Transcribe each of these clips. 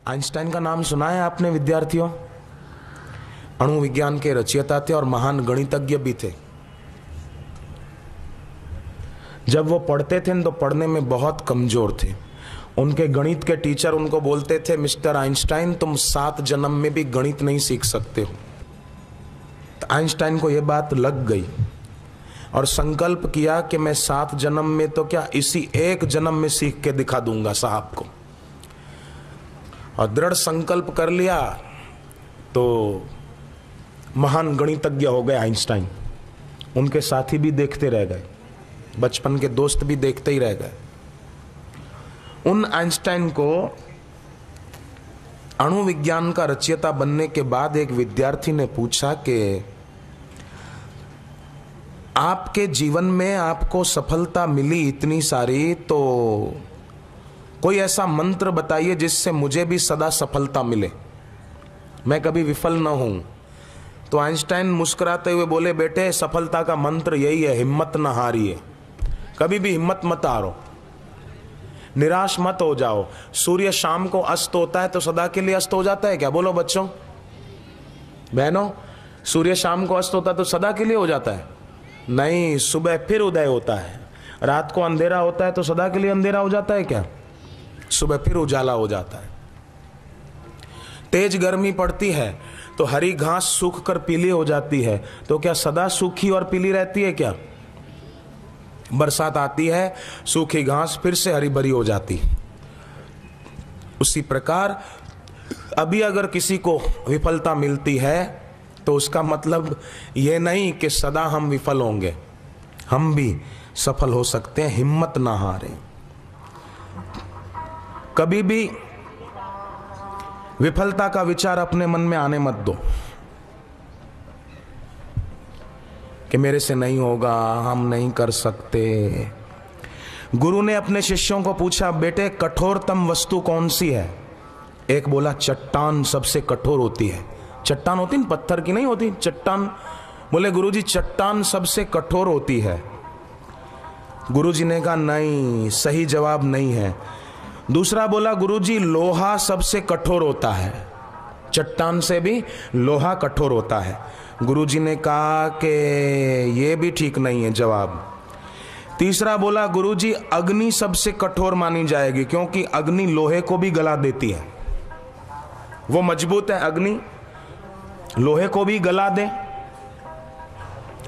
Einstein का नाम सुना है आपने विद्यार्थियों? अणु विज्ञान के रचयिता थे और महान गणितज्ञ भी थे। जब वो पढ़ते थे तो पढ़ने में बहुत कमजोर थे। उनके गणित के टीचर उनको बोलते थे, मिस्टर आइंस्टाइन तुम 7 जन्म में भी गणित नहीं सीख सकते हो। तो आइंस्टाइन को ये बात लग गई और संकल्प किया कि मैं 7 जन्म में तो क्या, इसी एक जन्म में सीख के दिखा दूंगा साहब को। और दृढ़ संकल्प कर लिया तो महान गणितज्ञ हो गए आइंस्टाइन। उनके साथी भी देखते रह गए, बचपन के दोस्त भी देखते ही रह गए। उन आइंस्टाइन को अणु विज्ञान का रचयिता बनने के बाद एक विद्यार्थी ने पूछा कि आपके जीवन में आपको सफलता मिली इतनी सारी, तो कोई ऐसा मंत्र बताइए जिससे मुझे भी सदा सफलता मिले, मैं कभी विफल न हूं। तो आइंस्टाइन मुस्कुराते हुए बोले, बेटे सफलता का मंत्र यही है, हिम्मत न हारिए, कभी भी हिम्मत मत हारो, निराश मत हो जाओ। सूर्य शाम को अस्त होता है तो सदा के लिए अस्त हो जाता है क्या? बोलो बच्चों बहनों, सूर्य शाम को अस्त होता है तो सदा के लिए हो जाता है? नहीं, सुबह फिर उदय होता है। रात को अंधेरा होता है तो सदा के लिए अंधेरा हो जाता है क्या? सुबह फिर उजाला हो जाता है। तेज गर्मी पड़ती है तो हरी घास सूख कर पीली हो जाती है, तो क्या सदा सूखी और पीली रहती है क्या? बरसात आती है, सूखी घास फिर से हरी भरी हो जाती। उसी प्रकार अभी अगर किसी को विफलता मिलती है तो उसका मतलब ये नहीं कि सदा हम विफल होंगे, हम भी सफल हो सकते हैं। हिम्मत ना हारें, कभी भी विफलता का विचार अपने मन में आने मत दो कि मेरे से नहीं होगा, हम नहीं कर सकते। गुरु ने अपने शिष्यों को पूछा, बेटे कठोरतम वस्तु कौन सी है? एक बोला चट्टान सबसे कठोर होती है। चट्टान होती है पत्थर की नहीं होती, चट्टान। बोले गुरुजी चट्टान सबसे कठोर होती है। गुरुजी ने कहा नहीं, सही जवाब नहीं है। दूसरा बोला गुरुजी लोहा सबसे कठोर होता है, चट्टान से भी लोहा कठोर होता है। गुरुजी ने कहा कि ये भी ठीक नहीं है जवाब। तीसरा बोला गुरुजी अग्नि सबसे कठोर मानी जाएगी, क्योंकि अग्नि लोहे को भी गला देती है, वो मजबूत है। अग्नि लोहे को भी गला दे,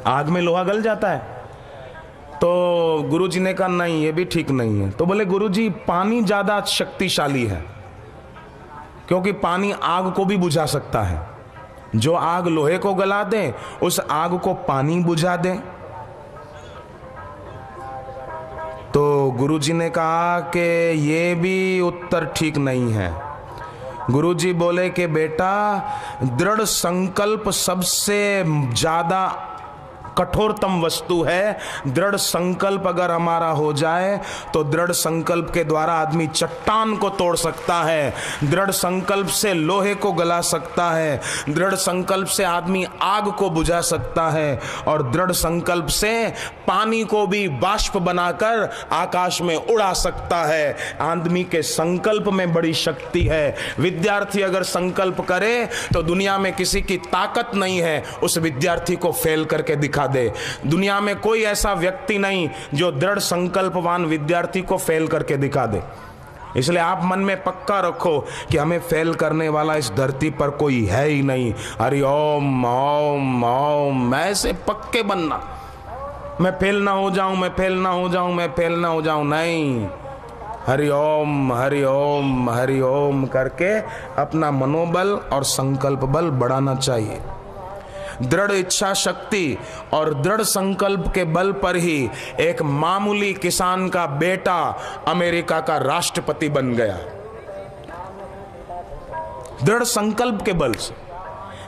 आग में लोहा गल जाता है। तो गुरुजी ने कहा नहीं, ये भी ठीक नहीं है। तो बोले गुरुजी पानी ज्यादा शक्तिशाली है, क्योंकि पानी आग को भी बुझा सकता है। जो आग लोहे को गला दे, उस आग को पानी बुझा दे। तो गुरुजी ने कहा कि ये भी उत्तर ठीक नहीं है। गुरुजी बोले कि बेटा दृढ़ संकल्प सबसे ज्यादा कठोरतम वस्तु है। दृढ़ संकल्प अगर हमारा हो जाए तो दृढ़ संकल्प के द्वारा आदमी चट्टान को तोड़ सकता है, दृढ़ संकल्प से लोहे को गला सकता है, दृढ़ संकल्प से आदमी आग को बुझा सकता है, और दृढ़ संकल्प से पानी को भी बाष्प बनाकर आकाश में उड़ा सकता है। आदमी के संकल्प में बड़ी शक्ति है। विद्यार्थी अगर संकल्प करे तो दुनिया में किसी की ताकत नहीं है उस विद्यार्थी को फेल करके दिखा दे। दुनिया में कोई ऐसा व्यक्ति नहीं जो दृढ़ संकल्पवान विद्यार्थी को फेल करके दिखा दे। इसलिए आप मन में पक्का रखो कि हमें फेल करने वाला इस धरती पर कोई है ही नहीं। हरि ओम ओम ओम, ऐसे पक्के बनना, मैं फेल ना हो जाऊं, मैं फेल ना हो जाऊं, मैं फेल ना हो जाऊं, नहीं। हरि ओम हरि ओम हरि ओम करके अपना मनोबल और संकल्प बल बढ़ाना चाहिए। दृढ़ इच्छा शक्ति और दृढ़ संकल्प के बल पर ही एक मामूली किसान का बेटा अमेरिका का राष्ट्रपति बन गया। दृढ़ संकल्प के बल से।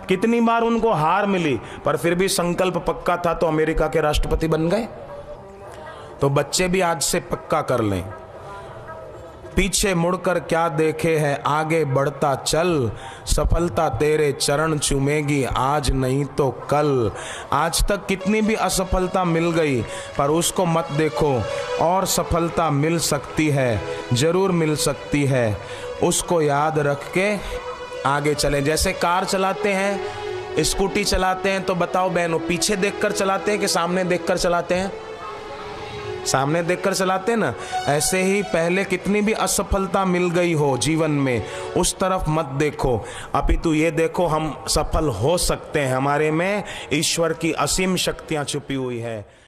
कितनी बार उनको हार मिली, पर फिर भी संकल्प पक्का था तो अमेरिका के राष्ट्रपति बन गए। तो बच्चे भी आज से पक्का कर लें, पीछे मुड़कर क्या देखे है, आगे बढ़ता चल, सफलता तेरे चरण चूमेगी आज नहीं तो कल। आज तक कितनी भी असफलता मिल गई, पर उसको मत देखो, और सफलता मिल सकती है, जरूर मिल सकती है। उसको याद रख के आगे चलें। जैसे कार चलाते हैं, स्कूटी चलाते हैं, तो बताओ बहनों, पीछे देखकर चलाते हैं कि सामने देखकर चलाते हैं? सामने देखकर चलाते हैं ना। ऐसे ही पहले कितनी भी असफलता मिल गई हो जीवन में, उस तरफ मत देखो, अपितु ये देखो हम सफल हो सकते हैं, हमारे में ईश्वर की असीम शक्तियां छुपी हुई है।